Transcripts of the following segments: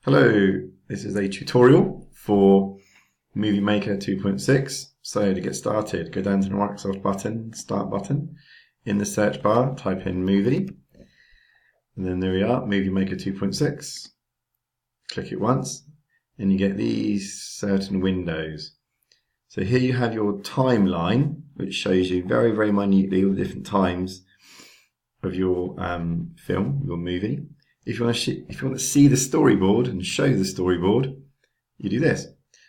Hello, this is a tutorial for Movie Maker 2.6. So to get started, go down to the Microsoft button, Start button. In the search bar, type in Movie. And then there we are, Movie Maker 2.6. Click it once, and you get these certain windows. So here you have your timeline, which shows you very, very minutely all the different times of your film, your movie. If you want to see the storyboard and show the storyboard, you do this.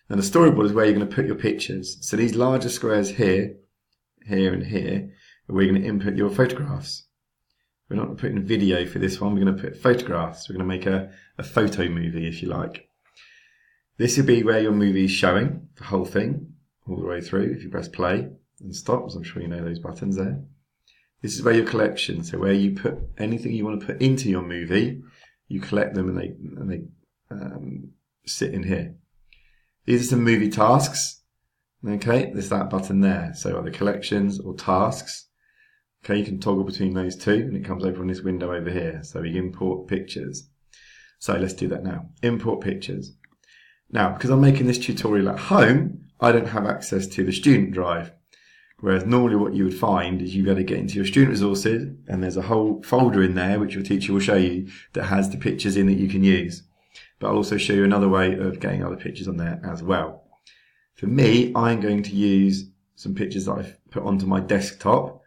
And the storyboard is where you're going to put your pictures. So these larger squares here, here and here, are where you're going to input your photographs. We're not putting video for this one, we're going to put photographs. We're going to make a photo movie, if you like. This will be where your movie is showing, the whole thing, all the way through. If you press play and stop, as I'm sure you know those buttons there. This is where your collection, so where you put anything you want to put into your movie, you collect them and they sit in here. These are some movie tasks. Okay, there's that button there. So either collections or tasks. Okay, you can toggle between those two and it comes over on this window over here. So we import pictures. So let's do that now. Import pictures. Now, because I'm making this tutorial at home, I don't have access to the student drive. Whereas normally what you would find is you got to get into your student resources and there's a whole folder in there which your teacher will show you that has the pictures in that you can use. But I'll also show you another way of getting other pictures on there as well. For me, I'm going to use some pictures that I've put onto my desktop.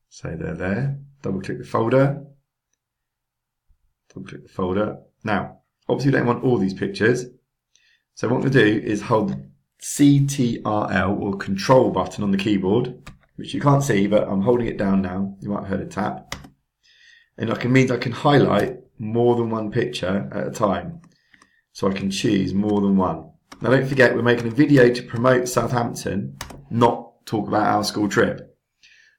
So they're there. Double click the folder. Double click the folder. Now, obviously we don't want all these pictures. So what I'm going to do is hold CTRL or control button on the keyboard, which you can't see, but I'm holding it down now. You might have heard a tap. And that means I can highlight more than one picture at a time. So I can choose more than one. Now don't forget, we're making a video to promote Southampton, not talk about our school trip.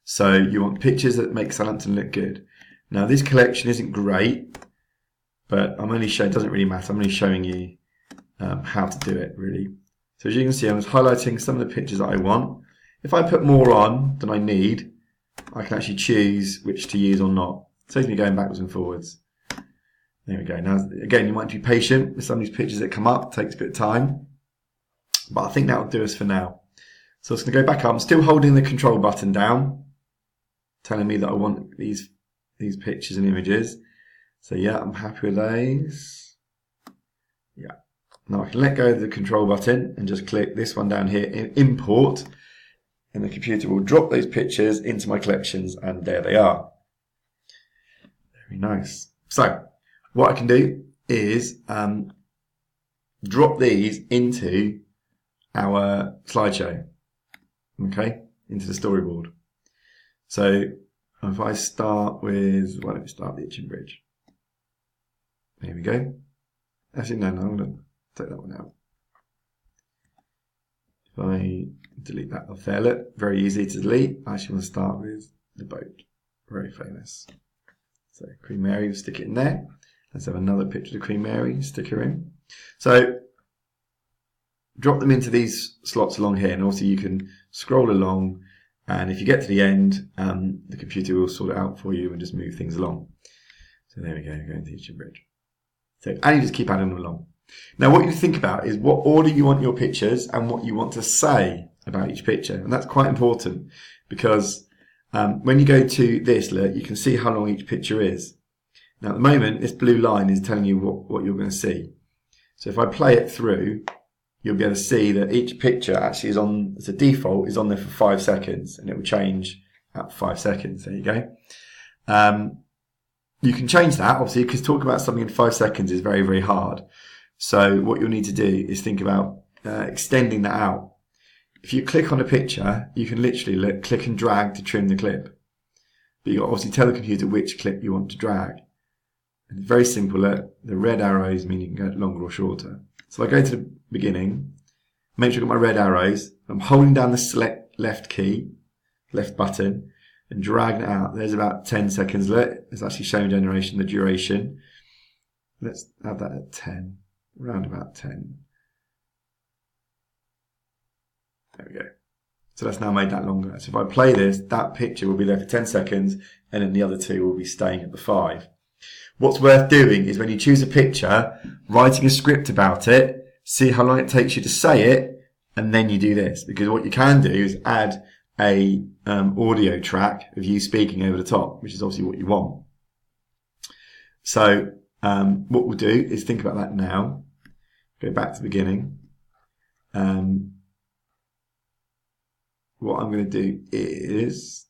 So you want pictures that make Southampton look good. Now this collection isn't great, but I'm only showing, it doesn't really matter, I'm only showing you how to do it really. So as you can see, I'm just highlighting some of the pictures that I want. If I put more on than I need, I can actually choose which to use or not. It saves me going backwards and forwards. There we go. Now, again, you might be patient with some of these pictures that come up. It takes a bit of time. But I think that will do us for now. So I'm just going to go back up. I'm still holding the control button down, telling me that I want these pictures and images. So yeah, I'm happy with those. Yeah. Now I can let go of the control button and just click this one down here in import, and the computer will drop those pictures into my collections, and there they are. Very nice. So what I can do is drop these into our slideshow, okay, into the storyboard. So if I start with, why don't we start the Itching Bridge? There we go. Actually, no, I'm going to take that one out. If I delete that off there, look, very easy to delete. I actually want to start with the boat. Very famous. So Queen Mary, we'll stick it in there. Let's have another picture of Queen Mary, stick her in. So drop them into these slots along here, and also you can scroll along, and if you get to the end, the computer will sort it out for you and just move things along. So there we go, going to Itching Bridge. So, and you just keep adding them along. Now what you think about is what order you want your pictures and what you want to say about each picture. And that's quite important because when you go to this, look, you can see how long each picture is. Now at the moment, this blue line is telling you what you're going to see. So if I play it through, you'll be able to see that each picture actually is on, as a default, is on there for 5 seconds, and it will change at 5 seconds. There you go. You can change that, obviously, because talking about something in 5 seconds is very, very hard. So what you'll need to do is think about extending that out. If you click on a picture, you can literally click and drag to trim the clip. But you obviously tell the computer which clip you want to drag. And it's very simple. The red arrows mean you can go longer or shorter. So I go to the beginning, make sure I've got my red arrows. I'm holding down the select left key, left button, and dragging it out. There's about 10 seconds. It's actually showing generation, the duration. Let's have that at 10. Around about 10. There we go. So that's now made that longer. So if I play this, that picture will be there for 10 seconds, and then the other two will be staying at the 5. What's worth doing is when you choose a picture, writing a script about it, see how long it takes you to say it, and then you do this. Because what you can do is add a audio track of you speaking over the top, which is obviously what you want. So what we'll do is think about that now. Go back to the beginning. What I'm going to do is,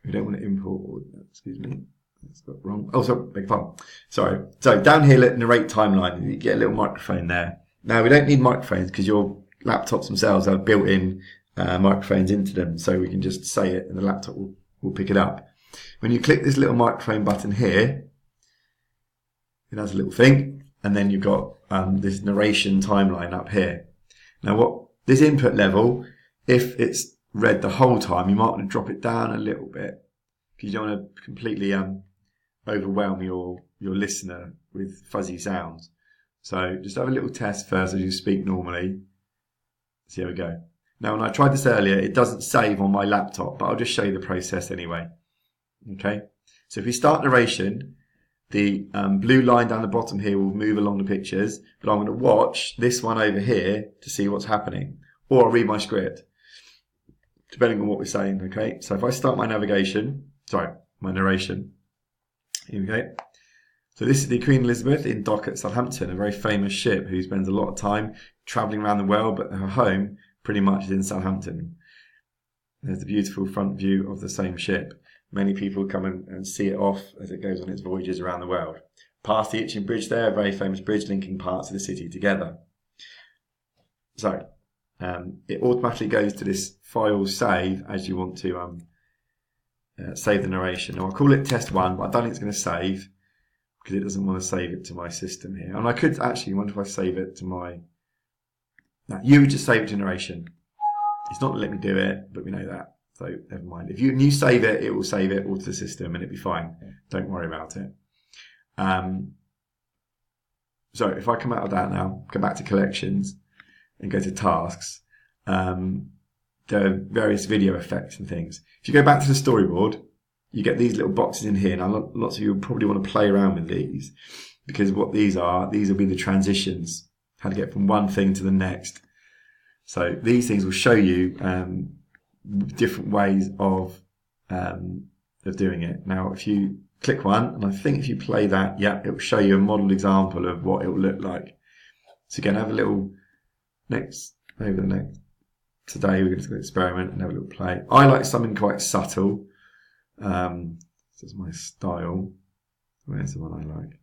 we don't want to import, excuse me, that's got wrong. Oh, sorry, beg your pardon. Sorry. So down here, let narrate timeline. You get a little microphone there. Now we don't need microphones because your laptops themselves have built-in microphones into them, so we can just say it and the laptop will pick it up. When you click this little microphone button here, it has a little thing, and then you've got this narration timeline up here. Now what this input level, if it's read the whole time, you might want to drop it down a little bit because you don't want to completely overwhelm your listener with fuzzy sounds. So just have a little test first as you speak normally. See how we go. Now, when I tried this earlier, it doesn't save on my laptop, but I'll just show you the process anyway. Okay. So if we start narration, the blue line down the bottom here will move along the pictures, but I'm going to watch this one over here to see what's happening, or I'll read my script, depending on what we're saying. Okay. So if I start my narration, here we go. So this is the Queen Elizabeth in dock at Southampton, a very famous ship who spends a lot of time travelling around the world, but her home pretty much is in Southampton. There's the beautiful front view of the same ship. Many people come and see it off as it goes on its voyages around the world. Past the Itchen Bridge there, a very famous bridge linking parts of the city together. So it automatically goes to this file save as you want to save the narration. Now I'll call it test 1, but I don't think it's going to save because it doesn't want to save it to my system here. And I could actually wonder if I save it to my... No, you would just save it to narration. It's not going to let me do it, but we know that. So never mind. If you save it, it will save it all to the system and it'll be fine. Don't worry about it. So if I come out of that now, go back to collections and go to tasks, there are various video effects and things. If you go back to the storyboard, you get these little boxes in here. Now, lots of you will probably want to play around with these because what these will be the transitions, how to get from one thing to the next. So these things will show you different ways of doing it. Now, if you click one, and I think if you play that, yeah, it will show you a model example of what it will look like. So again, have a little today we're going to experiment and have a little play. I like something quite subtle. This is my style. Where's the one I like?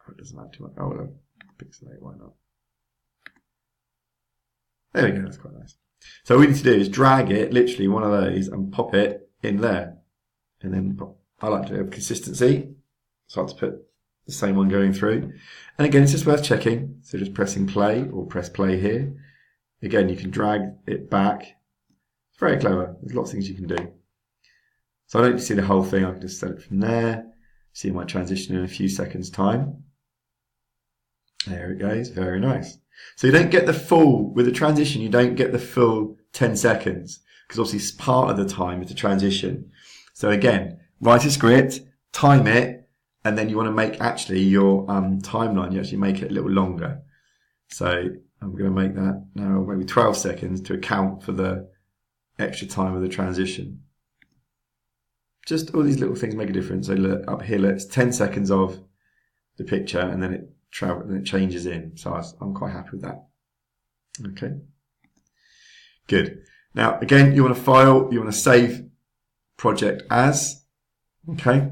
Oh, it doesn't matter too much. Oh, well, pixelate, why not? There we go, that's quite nice. So what we need to do is drag it, literally one of those, and pop it in there. And then I like to have consistency, so I have to put the same one going through. And again, it's just worth checking. So just pressing play or press play here. Again, you can drag it back. It's very clever. There's lots of things you can do. So I don't need to see the whole thing. I can just set it from there. See my transition in a few seconds time. There it goes. Very nice. So you don't get the full, with the transition, you don't get the full 10 seconds because obviously part of the time is the transition. So again, write a script, time it, and then you want to make actually your timeline, you actually make it a little longer. So I'm going to make that now maybe 12 seconds to account for the extra time of the transition. Just all these little things make a difference. So look, up here, it's 10 seconds of the picture and then it changes in. So I'm quite happy with that. Okay. Good. Now, again, you want to file, you want to save project as. Okay.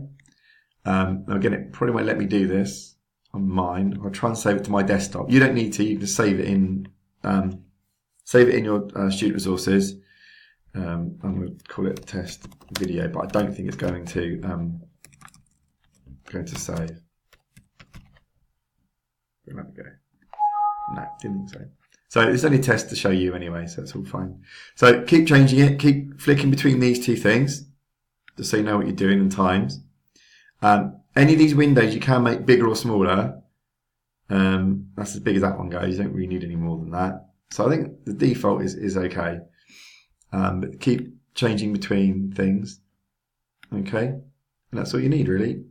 Now again, it probably won't let me do this on mine. I'll try and save it to my desktop. You don't need to. You can just save it in your student resources. I'm going to call it test video, but I don't think it's going to save. Let me go. No, didn't think so. So it's only a test to show you anyway, so it's all fine. So keep changing it, keep flicking between these two things, just so you know what you're doing and times. Any of these windows you can make bigger or smaller. That's as big as that one goes. You don't really need any more than that. So I think the default is okay. But keep changing between things. Okay, and that's all you need really.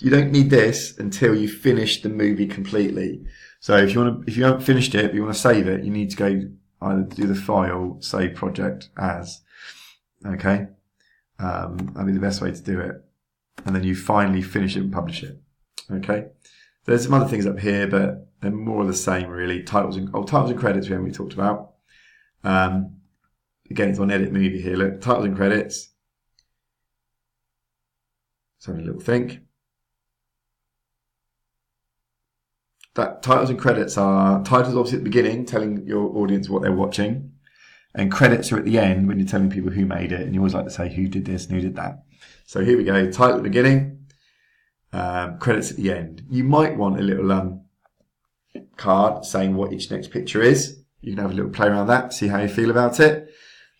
You don't need this until you finish the movie completely. So if you haven't finished it, but you want to save it, you need to go either do the file, save project as. Okay, that'd be the best way to do it. And then you finally finish it and publish it. Okay, there's some other things up here, but they're more the same really. Titles and credits we haven't really talked about. Again, it's on edit movie here. Look, titles and credits. Let's have a little think. That titles and credits are titles obviously at the beginning, telling your audience what they're watching, and credits are at the end when you're telling people who made it. And you always like to say who did this and who did that. So here we go. Title at the beginning, credits at the end. You might want a little card saying what each next picture is. You can have a little play around that, see how you feel about it.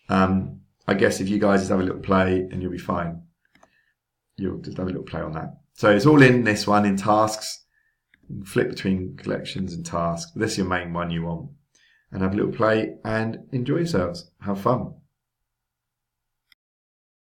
I guess if you guys just have a little play and you'll be fine. You'll just have a little play on that. So it's all in this one in tasks. Flip between collections and tasks. This is your main one you want. And have a little play and enjoy yourselves. Have fun.